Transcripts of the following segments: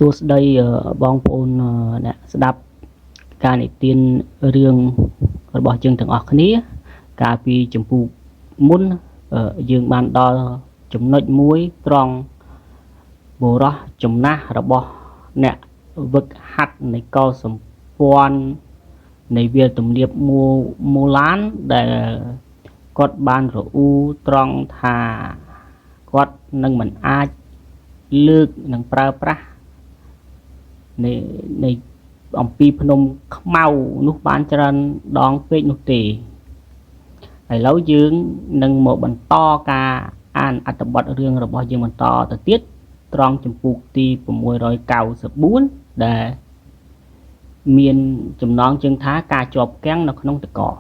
សួស្តីបងប្អូនអ្នកស្ដាប់ការនិទានរឿងរបស់យើងទាំងអស់គ្នាកាលពីចម្ពោះមុនយើងបានដល់ចំណុចមួយត្រង់បុរសចំណាស់របស់អ្នកវឹកហាត់នៃកុលសម្ព័ន្ធនៃវាលទំនាបមូឡានដែលគាត់បានរអ៊ូត្រង់ថាគាត់នឹងមិនអាចលើកនិងប្រើប្រាស់នៃអំពីភ្នំខ្មៅនោះបានច្រើនដងពេកនោះទេឥឡូវយើងនឹងមកបន្តការអានអត្ថបទរឿងរបស់យើងបន្តទៅទៀតត្រង់ចម្ពោះទី694ដែលមានចំណងជើងថាការជាប់គាំងនៅក្នុងទឹកកក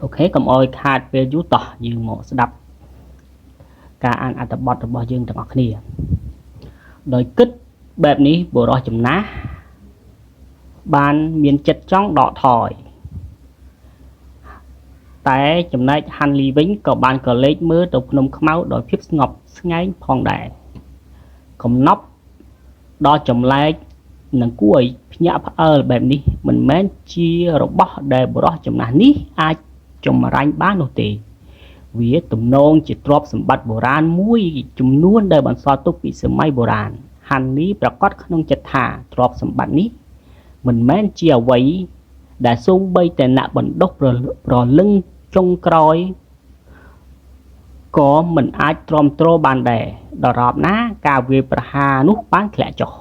អូខេកុំអោយខាតពេលយូរតោះយើងមកស្ដាប់ការអានអត្ថបទរបស់យើងទាំងអស់គ្នាដោយគិតបែបនេះបុរសចំណាស់បានមានចិត្តចង់ដកថយតែចំណែកហាន់លីវិញក៏បានក៏លេចមើលទៅភ្នំខ្មៅដោយភាពស្ងប់ស្ងាញ់ផងដែរកំណប់ដល់ចម្លែកនិងគួរឲ្យភ្ញាក់ផ្អើលបែបនេះមិនមែនជារបស់ដែលបុរសចំណាស់នេះអាចចម្រាញ់បាននោះទេវាទំនងជាទ្រព្យសម្បត្តិបុរាណមួយចំនួនដែលបន្សល់ទុកពីសម័យបុរាណហាន់លីប្រកាសក្នុងចិត្តថាទ្រព្យសម្បត្តិនេះមិនមែនជាអ្វីដែលសូម្បីតែអ្នកបណ្ដុះប្រលឹងចុងក្រោយក៏មិនអាចទ្រាំទ្របានដែរដរាបណាការវាយប្រហារនោះបានធ្លាក់ចុះ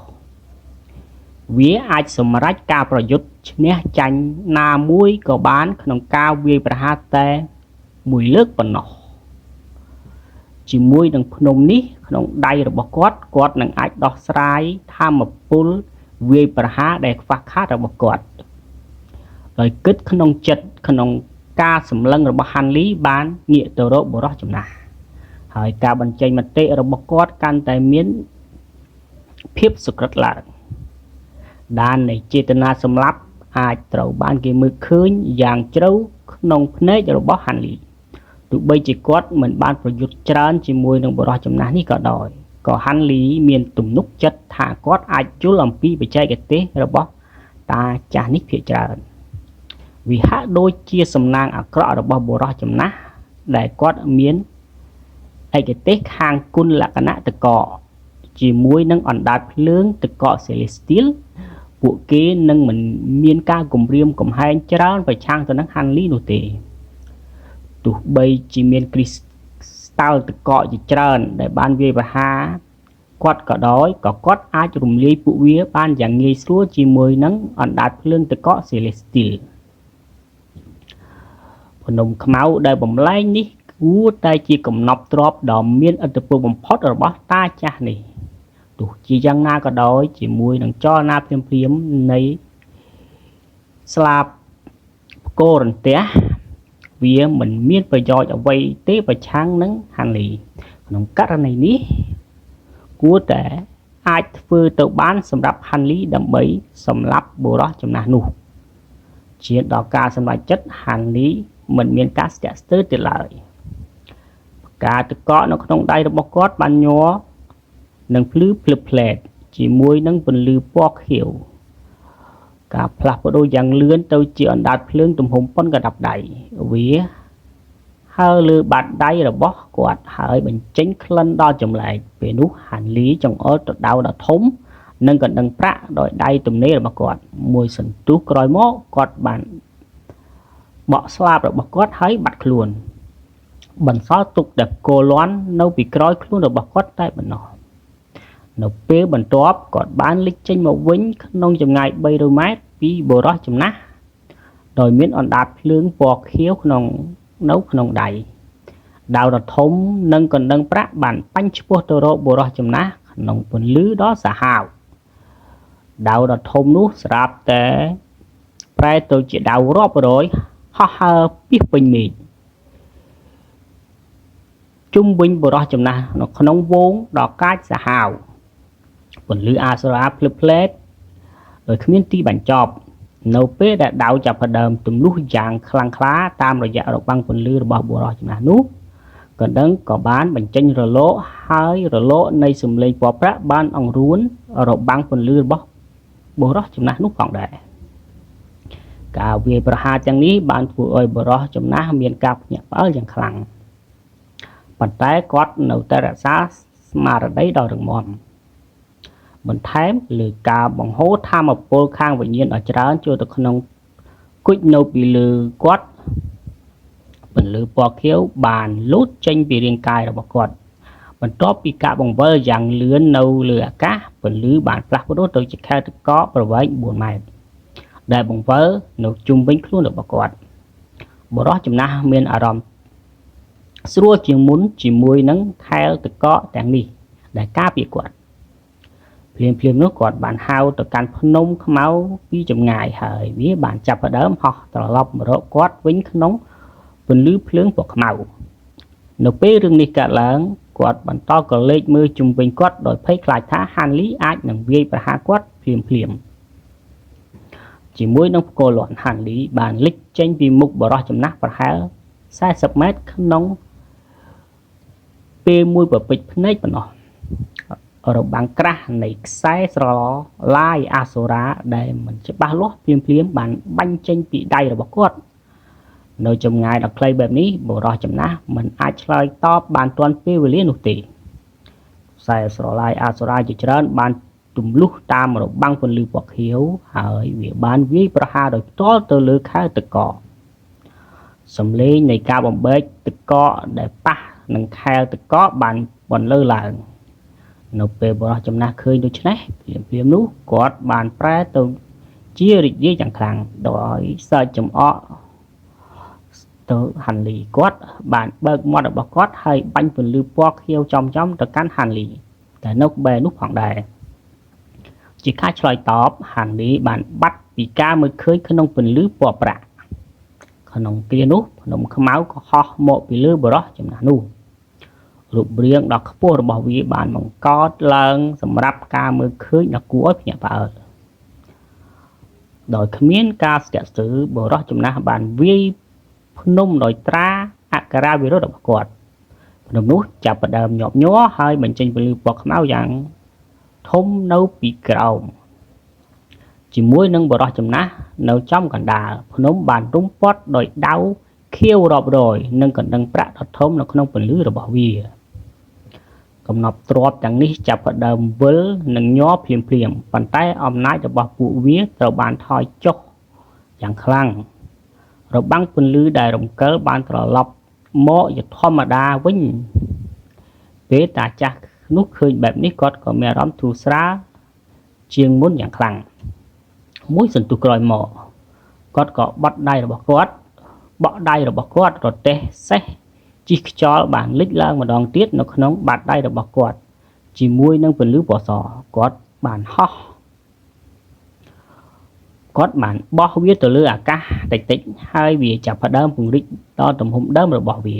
វាអាចសម្រេចការប្រយុទ្ធឈ្នះចាញ់ណាមួយក៏បានក្នុងការវាយប្រហារតែមួយលើកប៉ុណ្ណោះជាមួយនឹងភ្នំនេះក្នុងដៃរបស់គាត់នឹងអាចដោះស្រាយធម្មពលវាយប្រហារដែលខ្វះខាតរបស់គាត់ដោយគិតក្នុងចិត្តក្នុងការសម្លឹងរបស់ហាន់លីបានងាកទៅរកបុរសចំណាស់ហើយការបញ្ចេញមតិរបស់គាត់កាន់តែមានភាពសុក្រិតឡើងដាននៃចេតនាសម្លាប់អាចត្រូវបានគេមើលឃើញយ៉ាងជ្រៅក្នុងភ្នែករបស់ហាន់លីទោះបីជាគាត់មិនបានប្រយុទ្ធច្រើនជាមួយនឹងបុរសចំណាស់នេះក៏ដោយក៏ហាន់លីមានទំនុកចិត្តថាគាត់អាចយល់អំពីបច្ចេកទេសរបស់តាចាស់នេះភាគច្រើនវាហាក់ដូចជាសំណាងអាក្រក់របស់បុរសចំណាស់ដែលគាត់មានឯកទេសខាងគុណលក្ខណៈទឹកកកជាមួយនឹងអណ្ដាតភ្លើងទឹកកក Celestial ពួកគេនឹងមិនមានការគំរាមកំហែងច្រើនប្រឆាំងទៅនឹងហាន់លីនោះទេទោះបីជាមានគ្រីស្តាល់ទឹកកកជាច្រើនដែលបានវាយប្រហារគាត់ក៏ដោយក៏គាត់អាចរំលាយពួកវាបានយ៉ាងងាយស្រួលជាមួយនឹងអណ្ដាតភ្លើងទឹកកក Celestial ភ្នំខ្មៅដែលបំលែងនេះគួរតែជាកំណប់ទ្រព្យដ៏មានឥទ្ធិពលបំផុតរបស់តាចាស់នេះទោះជាយ៉ាងណាក៏ដោយជាមួយនឹងចលនាភ្លាមៗនៃស្លាបកូររន្ទះវាមិនមានប្រយោជន៍អ្វីទេប្រឆាំងនឹងហាន់លីក្នុងករណីនេះគួរតែអាចធ្វើទៅបានសម្រាប់ហាន់លីដើម្បីសម្លាប់បុរសចំណាស់នោះជាដល់ការសម្រេចចិត្តហាន់លីមិនមានការស្ទាក់ស្ទើរទេឡើយការទឹកកកនៅក្នុងដៃរបស់គាត់បានញ័រនិងភ្លឺភ្លឹបភ្លែតជាមួយនឹងពន្លឺពណ៌ខៀវការផ្លាស់ប្ដូរយ៉ាងលឿនទៅជាអណ្ដាតភ្លើងទំហំប៉ុនកណ្ដាប់ដៃវាហើរលើបាតដៃរបស់គាត់ហើយបញ្ចេញក្លិនដល់ចម្លែកពេលនោះហាន់លីចង្អុលទៅដៅដ៏ធំនិងកណ្ដឹងប្រាក់ដោយដៃទំនេររបស់គាត់មួយសន្ទុះក្រោយមកគាត់បានបកស្លាបរបស់គាត់ហើយបាត់ខ្លួនបន្សល់ទុកតែគោលាន់នៅពីក្រោយខ្លួនរបស់គាត់តែប៉ុណ្ណោះនៅពេលបន្ទាប់គាត់បានលេចចេញមកវិញក្នុងចម្ងាយ300ម៉ែត្រពីបុរសចំណាស់ដោយមានអណ្ដាតភ្លើងពណ៌ខៀវនៅក្នុងដៃដាវដ៏ធំនិងកណ្ដឹងប្រាក់បានបាញ់ឆ្ពោះទៅរកបុរសចំណាស់ក្នុងពន្លឺដ៏សាហាវដាវដ៏ធំនោះស្រាប់តែប្រែទៅជាដាវរាប់រយហោះហើរពាសពេញមេឃជុំវិញបុរសចំណាស់នៅក្នុងវងដ៏កាចសាហាវពន្លឺអាសរាភ្លឹបភ្លែតដោយគ្មានទីបញ្ចប់នៅពេលដែលដាវចាប់ផ្ដើមទម្លុះយ៉ាងខ្លាំងក្លាតាមរយៈរបាំងពន្លឺរបស់បុរសចំណាស់នោះក កណ្ដឹងក៏បានបញ្ចេញរលកហើយរលកនៃសំឡេងពណ៌ប្រាក់បានអង្រួនរបាំងពន្លឺរបស់បុរសចំណាស់នោះផងដែរការវាយប្រហារទាំងនេះបានធ្វើឲ្យបុរសចំណាស់មានការភ្ញាក់ផ្អើលយ៉ាងខ្លាំងប៉ុន្តែគាត់នៅតែរក្សាស្មារតីដ៏រឹងមាំបន្ថែមលើការបង្ហូរថាមពលខាងវិញ្ញាណដ៏ច្រើនចូលទៅក្នុងគុជនៅពីលើគាត់ពន្លឺពណ៌ខៀវបានលូតចេញពីរាងកាយរបស់គាត់បន្ទាប់ពីការបង្វិលយ៉ាងលឿននៅលើអាកាសពន្លឺបានផ្លាស់ប្ដូរទៅជាខែលទឹកកកប្រវែង4ម៉ែត្រដែលបង្វិលនៅជុំវិញខ្លួនរបស់គាត់បុរសចំណាស់មានអារម្មណ៍ស្រួលជាងមុនជាមួយនឹងខែលទឹកកកទាំងនេះដែលការពារគាត់ភ្លាមនោះគាត់បានហៅទៅកាន់ភ្នំខ្មៅពីចម្ងាយហើយវាបានចាប់ផ្ដើមហោះត្រឡប់មករកគាត់វិញក្នុងពន្លឺភ្លើងពណ៌ខ្មៅនៅពេលរឿងនេះកើតឡើងគាត់បន្តក៏លេចមើលជុំវិញគាត់ដោយភ័យខ្លាចថាហានលីអាចនឹងវាយប្រហារគាត់ភ្លាមជាមួយនឹងផ្គរលាន់ហានលីបានលេចចេញពីមុខបរោះចំណាស់ប្រហែល40ម៉ែត្រក្នុងពេលមួយប្រពេចភ្នែកប៉ុណ្ណោះរបាំងក្រាស់នៃខ្សែស្រឡាយអាសូរ៉ាដែលមិនច្បាស់លាស់ភ្លាមបានបាញ់ចេញពីដៃរបស់គាត់នៅចម្ងាយដ៏ខ្លីបែបនេះបុរសចំណាស់មិនអាចឆ្លើយតបបានទាន់ពេលវេលានោះទេខ្សែស្រឡាយអាសូរ៉ាជាច្រើនបានទម្លុះតាមរបាំងពន្លឺពណ៌ខៀវហើយវាបានវាយប្រហារដោយផ្ទាល់ទៅលើខែលទឹកកកសំឡេងនៃការបំបែកទឹកកកដែលប៉ះនឹងខែលទឹកកកបានបន្លឺឡើងនៅពេលបុរសចំណាស់ឃើញដូច្នេះភ្លាមនោះគាត់បានប្រែទៅជារីករាយយ៉ាងខ្លាំងដោយសើចចំអកទៅហាន់លីគាត់បានបើកមាត់របស់គាត់ហើយបាញ់ពន្លឺពណ៌ខៀវចំទៅកាន់ហាន់លីតែនៅក្បែរនោះផងដែរជាការឆ្លើយតបហាន់លីបានបាត់ពីការមើលឃើញក្នុងពន្លឺពណ៌ប្រាក់ក្នុងគ្រានោះភ្នំខ្មៅក៏ហោះមកពីលើបុរសចំណាស់នោះរូបរាងដ៏ខ្ពស់របស់វាបានបង្កត់ឡើងសម្រាប់ការមើលឃើញដ៏គួរឲ្យភ្ញាក់ផ្អើលដោយគ្មានការស្ទាក់ស្ទើរបុរសចំណាស់បានវាយភ្នំដោយត្រាអក្ខរាវិរុទ្ធរបស់គាត់ភ្នំនោះចាប់ផ្ដើមញាប់ញ័រហើយបញ្ចេញពន្លឺពណ៌ខ្មៅយ៉ាងធំនៅពីក្រោមជាមួយនឹងបុរសចំណាស់នៅចំកណ្ដាលភ្នំបានរុំព័ទ្ធដោយដាវខៀវរាប់រយនិងកណ្ដឹងប្រាក់ដ៏ធំនៅក្នុងពន្លឺរបស់វាកំណប់ទ្របទាំងនេះចាប់ផ្ដើមវិលនិងញ័រភ្លាមប៉ុន្តែអំណាចរបស់ពួកវាត្រូវបានថយចុះយ៉ាងខ្លាំងរបាំងពន្លឺដែលរំកិលបានត្រឡប់មកជាធម្មតាវិញពេលតាចាស់នោះឃើញបែបនេះគាត់ក៏មានអារម្មណ៍ធូរស្រាលជាងមុនយ៉ាងខ្លាំងមួយសន្ទុះក្រោយមកគាត់ក៏បក់ដៃរបស់គាត់រទេះសេះជិះខ្យល់បានលេចឡើងម្ដងទៀតនៅក្នុងបាតដៃរបស់គាត់ជាមួយនឹងពន្លឺពណ៌សគាត់បានបោះវាទៅលើអាកាសតិចហើយវាចាប់ផ្ដើមពង្រីកដល់ទំហំដើមរបស់វា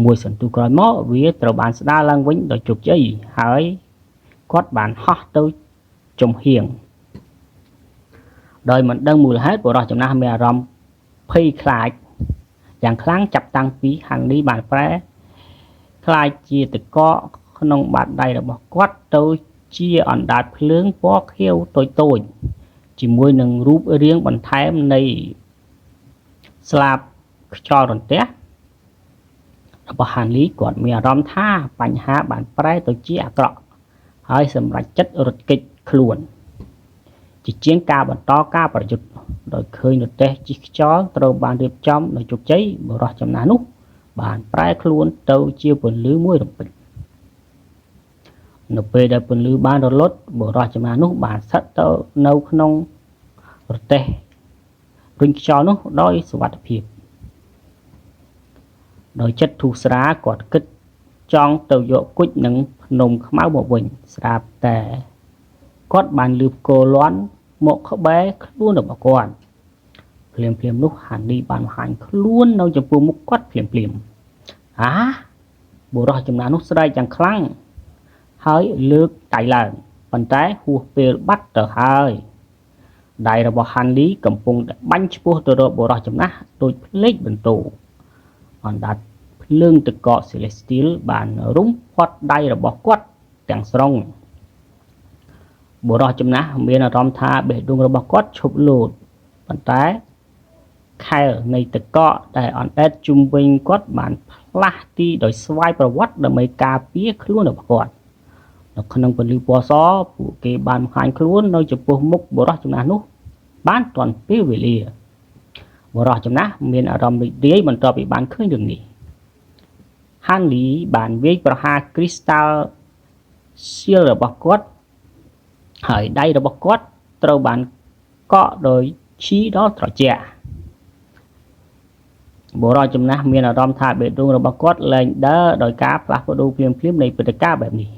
មួយសន្ទុះក្រោយមកវាត្រូវបានស្ដារឡើងវិញដោយជោគជ័យហើយគាត់បានហោះទៅចំហៀងដោយមិនដឹងមូលហេតុបុរសចំណាស់មានអារម្មណ៍ភ័យខ្លាចយ៉ាងខ្លាំងចាប់តាំងពីហាន់លីបានប្រែខ្លាចជាទឹកកកក្នុងបាតដៃរបស់គាត់ទៅជាអណ្ដាតភ្លើងពណ៌ខៀវតូចជាមួយនឹងរូបរាងបន្ថែមនៃស្លាបខ្យល់រន្ទះរបស់ហាន់លីគាត់មានអារម្មណ៍ថាបញ្ហាបានប្រែទៅជាអាក្រក់ហើយសម្រេចចិត្តរត់គេចខ្លួនជាជាងការបន្តការប្រយុទ្ធដោយឃើញរទេះជិះខ្យល់ត្រូវបានរៀបចំដោយជោគជ័យបុរសចំណាស់នោះបានប្រែខ្លួនទៅជាពន្លឺមួយរំពេចនៅពេលដែលពន្លឺបានរលត់បុរសចំណាស់នោះបានស្ថិតទៅនៅក្នុងរទេះរុញខ្យល់នោះដោយសុវត្ថិភាពដោយចិត្តធូរស្រាលគាត់គិតចង់ទៅយកគុជនឹងភ្នំខ្មៅមកវិញស្រាប់តែគាត់បានលឺផ្គរលាន់មកក្បែរខ្លួនរបស់គាត់ភ្លាមនោះហានីបានបង្ហាញខ្លួននៅចំពោះមុខគាត់ភ្លាមបុរសចំណាស់នោះស្រែកយ៉ាងខ្លាំងហើយលើកដៃឡើងប៉ុន្តែហួសពេលបាត់ទៅហើយដៃរបស់ហាន់លីកំពុងតែបាញ់ឆ្ពោះទៅរកបុរសចំណាស់ដូចភ្លេចបន្ទោអណ្ដាត លើងទឹកកក Celestial បានរុំផាត់ដៃរបស់គាត់ទាំងស្រុងបុរសចំណាស់មានអារម្មណ៍ថាបេះដូងរបស់គាត់ឈប់លោតប៉ុន្តែខែលនៃទឹកកកដែលអណ្ដែតជុំវិញគាត់បានផ្លាស់ទីដោយស្វ័យប្រវត្តិដើម្បីការពារខ្លួនរបស់គាត់នៅក្នុងពន្លឺពណ៌សពួកគេបានបង្ហាញខ្លួននៅចំពោះមុខបុរសចំណាស់នោះបានទាន់ពេលវេលាបុរសចំណាស់មានអារម្មណ៍រីករាយបន្ទាប់ពីបានឃើញរឿងនេះហានលីបានវាយប្រហារគ្រីស្តាល់សៀលរបស់គាត់ហើយដៃរបស់គាត់ត្រូវបានកក់ដោយឈីដល់ត្រជាក់បុរសចំណាស់មានអារម្មណ៍ថាបេះដូងរបស់គាត់លែងដើរដោយការផ្លាស់ប្ដូរភ្លាមៗនៃព្រឹត្តិការណ៍បែបនេះ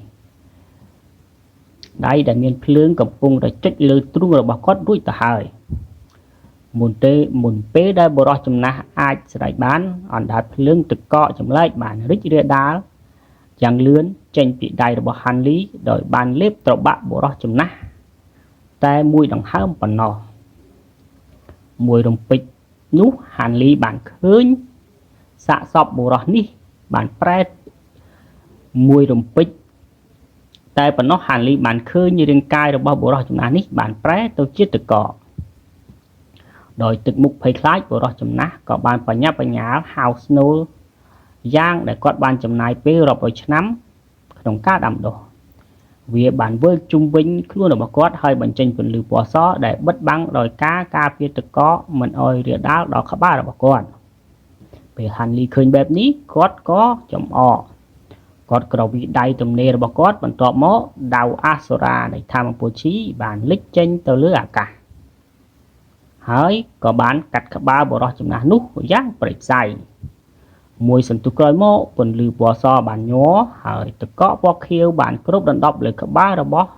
ដៃដែលមានភ្លើងកំពុងតែចុចលើទ្រូងរបស់គាត់រួចទៅហើយមុនពេលដែលបុរសចំណាស់អាចស្រែកបានអណ្ដាតភ្លើងទឹកកកចម្លែកបានរីករាលដាលយ៉ាងលឿនចេញពីដៃរបស់ហាន់លីដោយបានលេបត្របាក់បុរសចំណាស់តែមួយដង្ហើមប៉ុណ្ណោះមួយរំពេចនោះហាន់លីបានឃើញសាកសពបុរសនេះបានប្រែមួយរំពេចតែប៉ុណ្ណោះហាន់លីបានឃើញរាងកាយរបស់បុរសចំណាស់នេះបានប្រែទៅជាទឹកកកដោយទឹកមុខភ័យខ្លាចបុរសចំណាស់ក៏បានបញ្ញាប់បញ្ញាលហៅស្នូលយ៉ាងដែលគាត់បានចំណាយពេលរាប់រយឆ្នាំក្នុងការដាំដុះវាបានវិលជុំវិញខ្លួនរបស់គាត់ហើយបញ្ចេញពន្លឺពណ៌សដែលបិទបាំងដោយការពារទឹកកកមិនឲ្យរាលដាលដល់ក្បាលរបស់គាត់ពេលហាន់លីឃើញបែបនេះគាត់ក៏ចំអកគាត់ក្រវីដៃទំនេររបស់គាត់បន្ទាប់មកដាវអាសូរ៉ានៃថាមពលឈីបានលេចចេញទៅលើអាកាសហើយក៏បានកាត់ក្បាលបុរសចំណាស់នោះយ៉ាងព្រៃផ្សៃមួយសន្ទុះក្រោយមកពន្លឺពណ៌សបានញ័រហើយទឹកកកពណ៌ខៀវបានគ្របដណ្ដប់លើក្បាលរបស់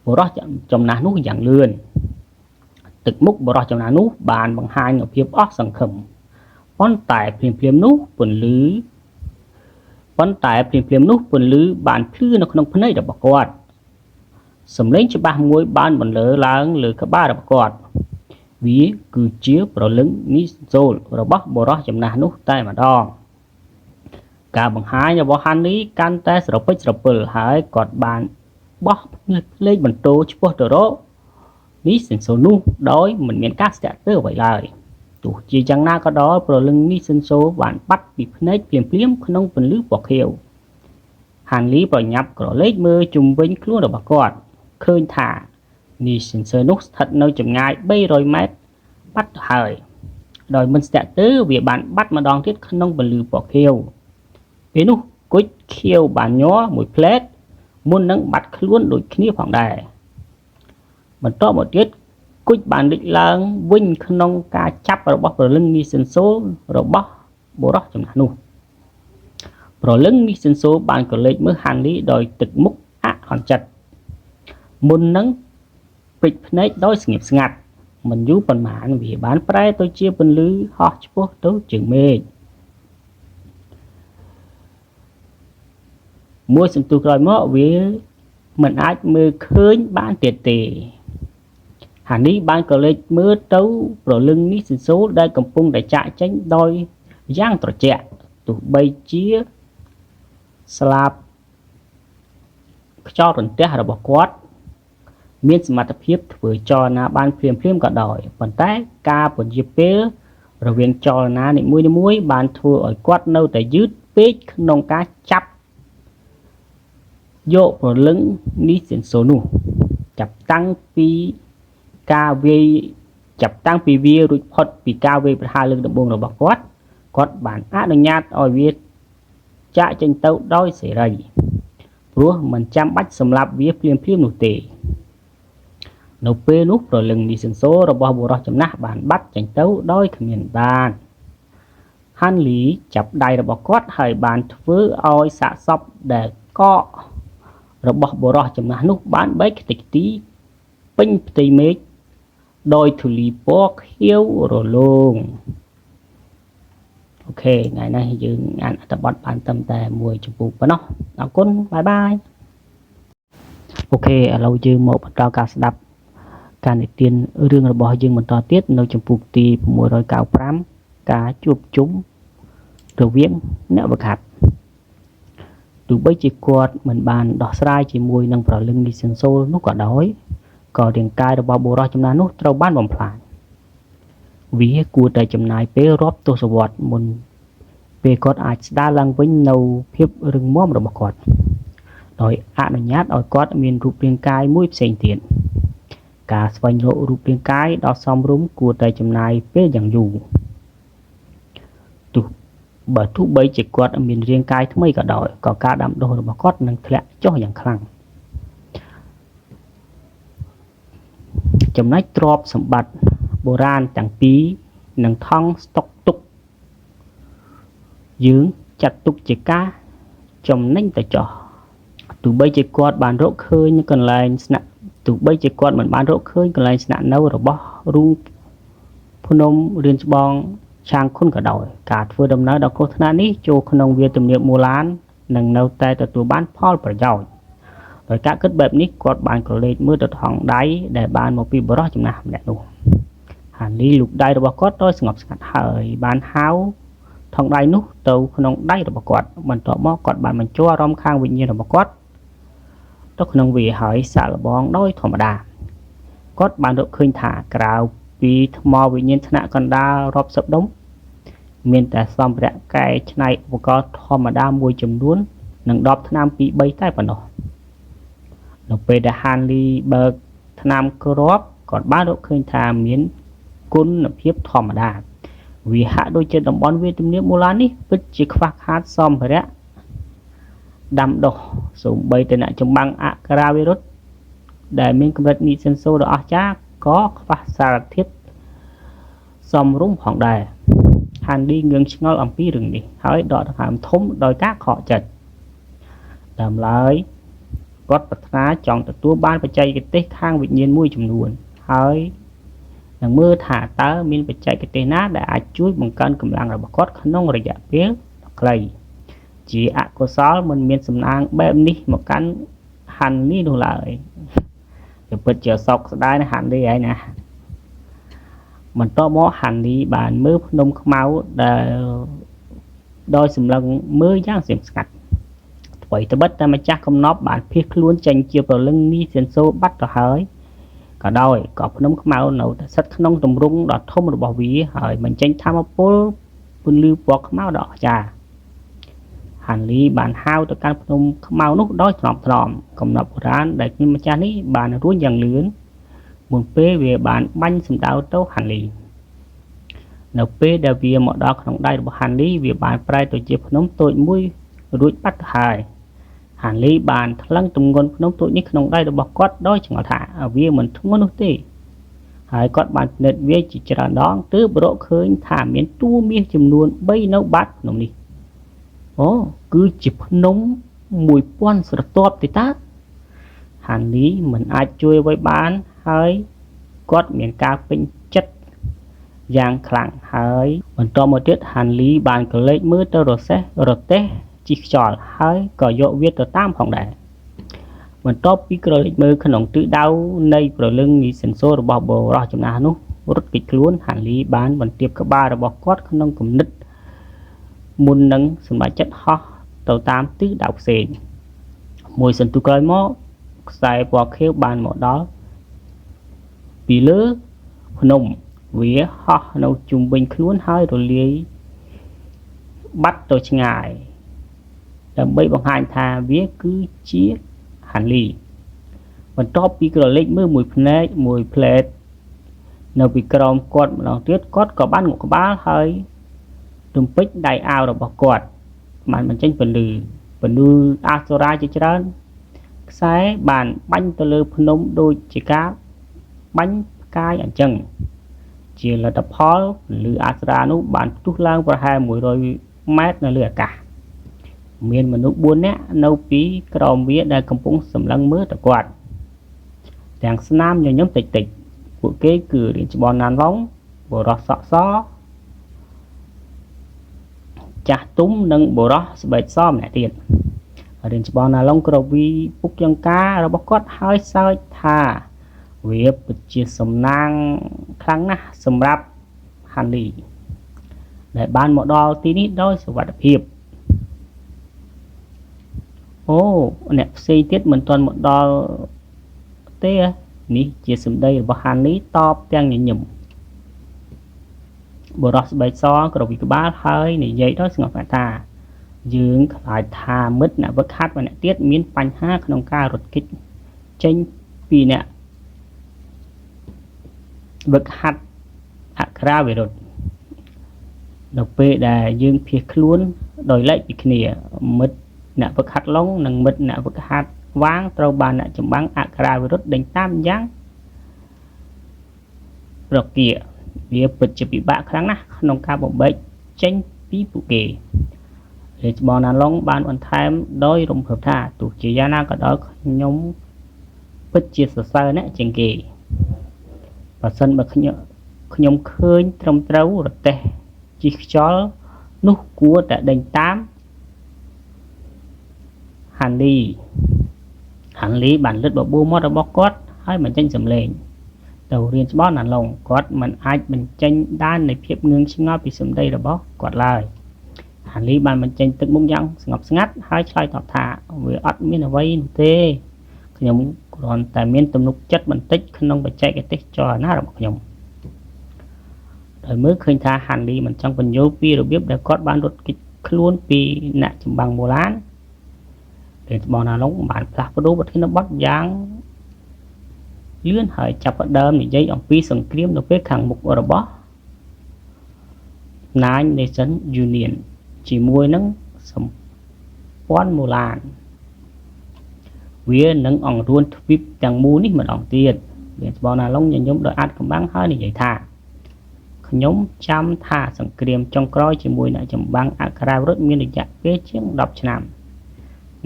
បុរសចំណាស់នោះយ៉ាងលឿនទឹកមុខបុរសចំណាស់នោះបានបង្ហាញនូវភាពអស់សង្ឃឹមប៉ុន្តែភ្លាមៗនោះពន្លឺបានភ្លឺនៅក្នុងភ្នែករបស់គាត់សំឡេងច្បាស់មួយបានបន្លឺឡើងលើក្បាលរបស់គាត់វាគឺជាប្រលឹងនីសូលរបស់បុរសចំណាស់នោះតែម្ដងការបង្ហាញរបស់ហាន់លីកាន់តែស្រពេចស្រពិលហើយគាត់បានបោះភ្លេចបន្ទោឆ្ពោះទៅរកនីសិនសូនោះដោយមិនមានការស្ទាក់ទើរអ្វីឡើយទោះជាយ៉ាងណាក៏ដោយប្រលឹងនីសិនសូបានបាត់ពីភ្នែកភ្លាមក្នុងពន្លឺពណ៌ខៀវហាន់លីប្រញាប់ក្រឡេកមើលជុំវិញខ្លួនរបស់គាត់ឃើញថានីសិនសូនោះស្ថិតនៅចម្ងាយ300ម៉ែត្របាត់ទៅហើយដោយមិនស្ទាក់ទើរវាបានបាត់ម្ដងទៀតក្នុងពន្លឺពណ៌ខៀវពេលនោះគុជខៀវបានញ័រមួយផ្លែតមុននឹងបាត់ខ្លួនដូចគ្នាផងដែរបន្ទាប់មកទៀតគុជបានលេចឡើងវិញក្នុងការចាប់របស់ប្រលឹងនីសិនសូរបស់បុរសចំណាស់នោះប្រលឹងនីសិនសូបានក៏លេចមើលហាន់លីដោយទឹកមុខអអន់ចិត្តមុននឹងពេចភ្នែកដោយស្ងៀមស្ងាត់មិនយូរប៉ុន្មានវាបានប្រែទៅជាពន្លឺហោះឆ្ពោះទៅជើងមេឃមួយសន្ទុះក្រោយមកវាមិនអាចមើលឃើញបានទៀតទេហានីបានក៏លេចមើលទៅប្រលឹងនេះសិនសូលដែលកំពុងតែចាក់ចេញដោយយ៉ាងត្រជាក់ទោះបីជាស្លាបខ្យល់រន្ទះរបស់គាត់មានសមត្ថភាពធ្វើចលនាបានភ្លាមក៏ដោយប៉ុន្តែការពន្យាពេលរវាងចលនានីមួយបានធ្វើឲ្យគាត់នៅតែយឺតពេកក្នុងការចាប់យកប្រលឹងនេះសិនសូនោះចាប់តាំងពីវារួចផុតពីការវាយប្រហារលើកដំបូងរបស់គាត់បានអនុញ្ញាតឲ្យវាចាក់ចេញទៅដោយសេរីព្រោះមិនចាំបាច់សម្លាប់វាភ្លាមនោះទេនៅពេលនោះប្រលឹងនីសិនសូរបស់បុរសចំណាស់បានបាត់ចេញទៅដោយគ្មានបានហាន់លីចាប់ដៃរបស់គាត់ហើយបានធ្វើឲ្យសាកសពដែលកករបស់បុរសចំណាស់នោះបានបែកខ្ទេចខ្ទីពេញផ្ទៃមេឃដោយធូលីពណ៌ខៀវរលោងអូខេថ្ងៃនេះយើងអានអត្ថបទបានត្រឹមតែមួយចំពោះប៉ុណ្ណោះអរគុណបាយបាយអូខេឥឡូវយើងមកបន្តការស្ដាប់ការនិទានរឿងរបស់យើងបន្តទៀតនៅចំពោះទី695ការជួបជុំ រវាងអ្នកវឹកហាត់ទោះបីជាគាត់មិនបានដោះស្រាយជាមួយនឹងប្រលឹងលីសិនសូលនោះក៏ដោយក៏រាងកាយរបស់បុរសចំណាស់នោះត្រូវបានបំផ្លាញវាគួរតែចំណាយពេលរាប់ទសវត្សរ៍មុនពេលគាត់អាចស្ដារឡើងវិញនូវភាពរឹងមាំរបស់គាត់ដោយអនុញ្ញាតឲ្យគាត់មានរូបរាងកាយមួយផ្សេងទៀតការស្វែងរករូបរាងកាយដ៏សមរម្យគួរតែចំណាយពេលយ៉ាងយូរទោះបីជាគាត់មានរាងកាយថ្មីក៏ដោយក៏ការដាំដុះរបស់គាត់នឹងធ្លាក់ចុះយ៉ាងខ្លាំងចំណែកទ្រព្យសម្បត្តិបុរាណទាំងពីរនឹងថង់ស្តុកទុកយើងចាត់ទុកជាការចំណេញទៅចោះទោះបីជាគាត់បានរកឃើញកន្លែងស្នាក់ទោះបីជាគាត់មិនបានរកឃើញកន្លែងស្នាក់នៅរបស់រូបភ្នំរៀនច្បងឆាងខុនក៏ដោយការធ្វើដំណើរដ៏គ្រោះថ្នាក់នេះចូលក្នុងវាលទំនាបមូឡាននឹងនៅតែទទួលបានផលប្រយោជន៍ដោយការគិតបែបនេះគាត់បានក្រឡេកមើលទៅថងដៃដែលបានមកពីបរិសចំណាស់ម្នាក់នោះហានីលូកដៃរបស់គាត់ដោយស្ងប់ស្ងាត់ហើយបានហៅថងដៃនោះទៅក្នុងដៃរបស់គាត់បន្ទាប់មកគាត់បានបញ្ចូលអារម្មណ៍ខាងវិញ្ញាណរបស់គាត់ទៅក្នុងវាហើយសាកល្បងដោយធម្មតាគាត់បានរកឃើញថាក្រៅពីថ្មវិញ្ញាណថ្នាក់កណ្ដាលរាប់សិបដុំមានតែសម្ភារៈកែច្នៃឧបករណ៍ធម្មតាមួយចំនួននិងដបថ្នាំពី3តែប៉ុណ្ណោះនៅពេលដែលហានលីបើកថ្នាំគ្រាប់គាត់បានរកឃើញថាមានគុណភាពធម្មតាវាហាក់ដូចជាតំបន់វាលទំនាបមូឡានេះពិតជាខ្វះខាតសម្ភារៈដាំដុះសូម្បីតែអ្នកចម្បាំងអក្ខរាវិរុទ្ធដែលមានកម្រិតនីសិនសូដ៏អស្ចារ្យក៏ខ្វះសារធាតុសមរម្យផងដែរហានឌីងឿងឆ្ងល់អំពីរឿងនេះហើយដកដង្ហើមធំដោយការខកចិត្តដើមឡើយគាត់ប្រាថ្នាចង់ទទួលបានបច្ចេកទេសខាងវិញ្ញាណមួយចំនួនហើយនឹងមើលថាតើមានបច្ចេកទេសណាដែលអាចជួយបង្កើនកម្លាំងរបស់គាត់ក្នុងរយៈពេលដ៏ខ្លីជាអកុសលមិនមានសំណាងបែបនេះមកកាន់ហាន់នេះនោះឡើយវាពិតជាសោកស្ដាយណាស់ហាន់នេះហើយណាបន្ទាប់មកហាន់នេះបានមើលភ្នំខ្មៅដែលដោយសម្លឹងមើលយ៉ាងស្ងៀមស្ងាត់អ្វីត្បិតតែម្ចាស់កំណប់បានភៀសខ្លួនចេញជាប្រលឹងនេះសេនសូបាត់ទៅហើយក៏ដោយក៏ភ្នំខ្មៅនៅតែស្ថិតក្នុងទម្រង់ដ៏ធំរបស់វាហើយបញ្ចេញថាមពលពន្លឺពណ៌ខ្មៅដ៏អស្ចារ្យហាន់លីបានហៅទៅកាន់ភ្នំខ្មៅនោះដោយថ្នមកំណប់បុរាណដែលគ្មានម្ចាស់នេះបានរួញយ៉ាងលឿនមុនពេលវាបានបាញ់សម្ដៅទៅហាន់លីនៅពេលដែលវាមកដល់ក្នុងដៃរបស់ហាន់លីវាបានប្រែទៅជាភ្នំតូចមួយរួចបាត់ទៅហើយហាន់លីបានថ្លឹងទម្ងន់ភ្នំតូចនេះក្នុងដៃរបស់គាត់ដោយឆ្ងល់ថាវាមិនធ្ងន់នោះទេហើយគាត់បានពិនិត្យវាជាច្រើនដងទើបរកឃើញថាមានតួមាសចំនួន3នៅបាតភ្នំនេះអូគឺជាភ្នំ1000ស្រទាប់ទេតើហាន់លីមិនអាចជួយអ្វីបានហើយគាត់មានការពេញចិត្តយ៉ាងខ្លាំងហើយបន្តមកទៀតហាន់លីបានកលេចមើលទៅរទេះជីខ្យល់ហើយក៏យកវាទៅតាមផងដែរបន្ទាប់ពីក្រឡេកមើលក្នុងទិសដៅនៃប្រលឹងនីសិនសូរបស់បុរសចំណាស់នោះរត់គេចខ្លួនហាន់លីបានបន្ទាបក្បាលរបស់គាត់ក្នុងគំនិតមុននឹងសម្រេចចិត្តហោះទៅតាមទិសដៅផ្សេងមួយសន្ទុះក្រោយមកខ្សែពណ៌ខៀវបានមកដល់ពីលើភ្នំវាហោះនៅជុំវិញខ្លួនហើយរលាយបាត់ទៅឆ្ងាយដើម្បីបង្ហាញថាវាគឺជាហាន់លីបន្ទាប់ពីក្រឡេកមើលមួយផ្លែតនៅពីក្រោមគាត់ម្ដងទៀតគាត់ក៏បានងក់ក្បាលហើយរំពេចដៃអាវរបស់គាត់បានបញ្ចេញពន្លឺអាសូរ៉ាជាច្រើនខ្សែបានបាញ់ទៅលើភ្នំដូចជាការបាញ់ផ្កាយអញ្ចឹងជាលទ្ធផលពន្លឺអាសូរ៉ានោះបានផ្ទុះឡើងប្រហែល100ម៉ែត្រនៅលើអាកាសមានមនុស្ស4នាក់នៅពីក្រោមវាដែលកំពុងសម្លឹងមើលទៅគាត់ទាំងស្នាមញញឹមតិចពួកគេគឺរៀនច្បងណានឡុងបុរសសក់សចាស់ទុំនិងបុរសស្បែកសម្នាក់ទៀតរៀនច្បងណាឡុងក្រវីពុកចង្ការរបស់គាត់ហើយសើចថាវាពិតជាសំណាងខ្លាំងណាស់សម្រាប់ហាន់លី ដែលបានមកដល់ទីនេះដោយសុវត្ថិភាពអូអ្នកផ្សេងទៀតមិនទាន់មកដល់ទេនេះជាសម្ដីរបស់ហានីតបទាំងញញឹមបុរសស្បែកសក្រវិក្បាលហើយនិយាយដោយស្ងប់ស្ងាត់ថាយើងខ្លាចថាមិត្តអ្នកវឹកហាត់ម្នាក់ទៀតមានបញ្ហាក្នុងការរត់គេចចេញពីអ្នកវឹកហាត់អក្ខរាវិរុទ្ធដល់ពេលដែលយើងភៀសខ្លួនដោយឡែកពីគ្នាមិត្តអ្នកវឹកហាត់ឡុងនិងមិត្តអ្នកវឹកហាត់វាងត្រូវបានអ្នកចម្បាំងអក្ខរាវិរុទ្ធដេញតាមយ៉ាងរគាវាពិតជាពិបាកខ្លាំងណាស់ក្នុងការបំបែកចេញពីពួកគេរាជបងណាឡុងបានបន្ថែមដោយរំភើបថាទោះជាយ៉ាងណាក៏ដោយខ្ញុំពិតជាសរសើរអ្នកជាងគេបើសិនបើខ្ញុំឃើញត្រឹមត្រូវរទេះជិះខ្យល់នោះគួរតែដេញតាមហាន់លីបានលិតបបួរមាត់របស់គាត់ហើយបញ្ចេញសំឡេងទៅរៀនច្បងណាឡុងគាត់មិនអាចបញ្ចេញដាននៃភាពងឿងឆ្ងល់ពីសម្ដីរបស់គាត់ឡើយហាន់លីបានបញ្ចេញទឹកមុខយ៉ាងស្ងប់ស្ងាត់ហើយឆ្លើយតបថាវាអត់មានអ្វីនោះទេខ្ញុំគ្រាន់តែមានទំនុកចិត្តបន្តិចក្នុងបច្ចេកទេសចលនារបស់ខ្ញុំដោយមើលឃើញថាហាន់លីមិនចង់បញ្យល់ពីរបៀបដែលគាត់បានរត់គេចខ្លួនពីអ្នកចម្បាំងបូឡានរាជបងណាឡុងបានផ្លាស់ប្ដូរប្រធានបទយ៉ាងលឿនហើយចាប់ផ្ដើមនិយាយអំពីសង្គ្រាមនៅពេលខាងមុខរបស់ Nine Nation Union ជាមួយនឹងសម្ព័ន្ធមូឡានវានឹងអង្រួនទ្វីបទាំងមូលនេះម្ដងទៀតរាជបងណាឡុងញញឹមដោយអាចកំបាំងហើយនិយាយថាខ្ញុំចាំថាសង្គ្រាមចុងក្រោយជាមួយអ្នកចម្បាំងអក្ខរាវិរុទ្ធមានរយៈពេលជាង10ឆ្នាំ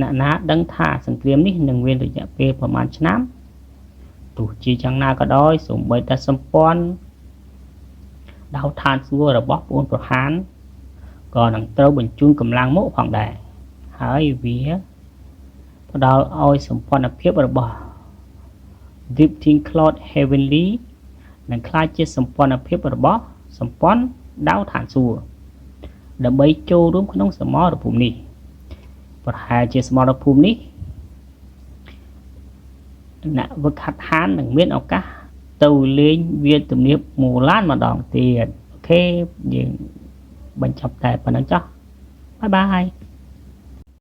អ្នកណាដឹងថាសង្គ្រាមនេះនឹងមានរយៈពេលប្រមាណឆ្នាំទោះជាយ៉ាងណាក៏ដោយសូម្បីតែសម្ព័ន្ធដៅឋានសួគ៌របស់ប្អូនប្រហានក៏នឹងត្រូវបញ្ជូនកម្លាំងមកផងដែរហើយវាផ្ដល់ឲ្យសម្ព័ន្ធភាពរបស់ Deep Think Cloud Heavenly នឹងក្លាយជាសម្ព័ន្ធភាពរបស់សម្ព័ន្ធដៅឋានសួគ៌ដើម្បីចូលរួមក្នុងសមរភូមិនេះប្រហែលជាសមរភូមិនេះអ្នកវឹកហាត់ហាននឹងមានឱកាសទៅលេងវាលទំនាបមូឡានម្ដងទៀតអូខេយើងបញ្ចប់តែប៉ុណ្្នឹងចុះបាយបាយ